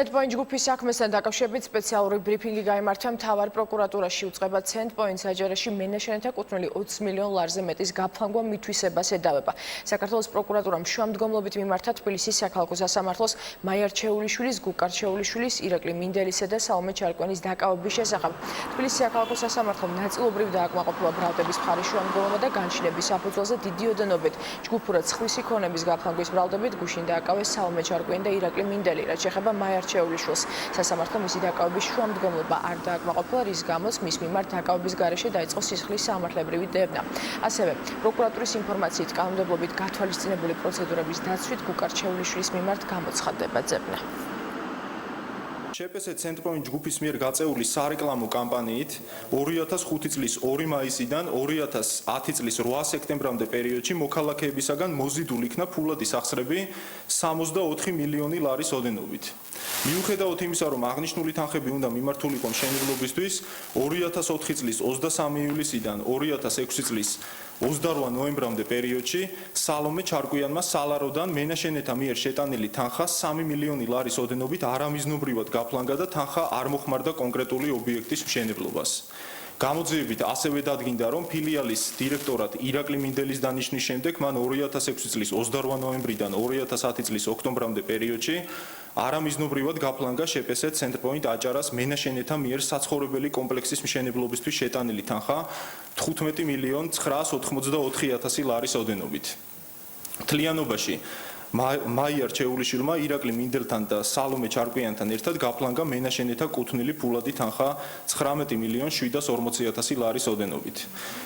Centpoint ჯგუფის საქმესთან დაკავშირებით სპეციალური ბრიფინგი გაიმართა მთავარ პროკურატურაში. უწყება Centpoint საჯარაში მენაშენეთა კუთვნილი 20 მილიონ ლარზე მეტის გაფლანგვა მითვისებას ედავება. საქართველოს პროკურატურამ შუამდგომლობით მიმართა თბილისის საქალაქო სასამართლოს მაია რჩეულიშვილის, გუკა რჩეულიშვილის, ირაკლი მინდელისა და სალომე ჩარკვანის დაკავების შესახებ. თბილისის საქალაქო სასამართლომ ნაწილობრივ დააკმაყოფილა ბრალდების მხარის შუამდგომლობა და განშილების საფუძველზე დიდი ოდენობით ჯგუფურად ცხვრის იქონების გაფლანგვის ბრალდებით გუშინ დააკავეს სალომე ჩარკვიანი და ირაკლი მინდელი, რაც შეეხება მაია რჩეულიშვილს. სასამართლო მისი დაკავების შუამდგომლობა არ დააკმაყოფილა, რის გამოც მის მიმართ დაკავების გარეშე დაიწყო სისხლის სამართლებრივი დევნა. ასევე პროკურატურის ინფორმაციით კანონმდებლობით გათვალისწინებული პროცედურების დაცვით გუკა რჩეულიშვილის მიმართ გამოცხადდება ძებნა. შეპესე Centpoint ჯგუფის მიერ გაწეული სარეკლამო კამპანიით 2005 წლის 2 მაისიდან 2010 წლის 8 სექტემბრამდე პერიოდში მოქალაქეებისაგან მოზიდული იქნა ფულადი სახსრები 64 მილიონი ლარის ოდენობით. მიუხედავად იმისა, რომ აღნიშნული თანხები უნდა მიმართულიყო მშენებლობისთვის, 2004 წლის 23 ივლისიდან 2006 წლის 28 ნოემბრამდე პერიოდში სალომე ჩარკვიანმა სალაროდან მენაშენეთა მიერ შეტანილი თანხა 3 მილიონი ლარის ოდენობით არამიზნობრივად გაფლანგა და თანხა არ მოხმარდა კონკრეტული ობიექტის მშენებლობას. გამოძიებით ასევე დადგინდა, რომ ფილიალის დირექტორად ირაკლი მინდელის დანიშნვის შემდეგ მან 2006 წლის 28 ნოემბრიდან 2010 წლის ოქტომბრამდე პერიოდში არამიზნობრივად გაფლანგა შეპესე Centpoint აჭარას მენაშენეთა მიერ საცხოვრებელი კომპლექსის მშენებლობისთვის შეტანილი თანხა 15 მილიონ 984,000 ლარის ოდენობით. მთლიანობაში მაია რჩეულიშვილმა ირაკლი მინდელთან და სალომე ჩარკვიანთან ერთად გაფლანგა მენაშენეთა კუთვნილი ფულადი თანხა 19 მილიონ 740,000 ლარის ოდენობით.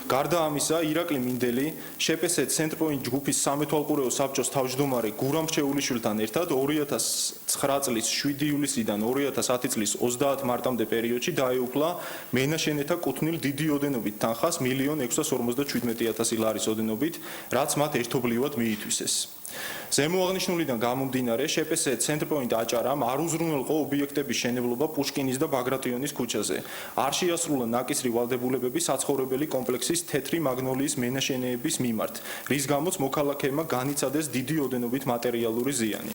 გარდა ამისა, ირაკლი მინდელი შეპესე Centpoint ჯგუფის სამეთვალყურეო საბჭოს თავმჯდომარე გურამ რჩეულიშვილთან ერთად 2009 წლის 7 ივლისიდან 2010 წლის 30 მარტამდე პერიოდში დაეუფლა მენაშენეთა კუთვნილ დიდი ოდენობით თანხას 1,657,000 ლარის ოდენობით, რაც მათ ერთობლივად მიითვისეს. ზემოაღნიშნულიდან გამომდინარე, შეპესე Centpoint აჭარამ არ უზრუნველყო ობიექტების შენებლობა პუშკინის და ბაგრატიონის ქუჩაზე. არ შეასრულა ნაკისრი ვალდებულებები საცხოვრებელი კომპლექსის თეთრი მაგნოლიის მენაშენეების მიმართ, რის გამოც მოქალაქეებმა განიცადეს დიდი ოდენობით მატერიალური ზიანი.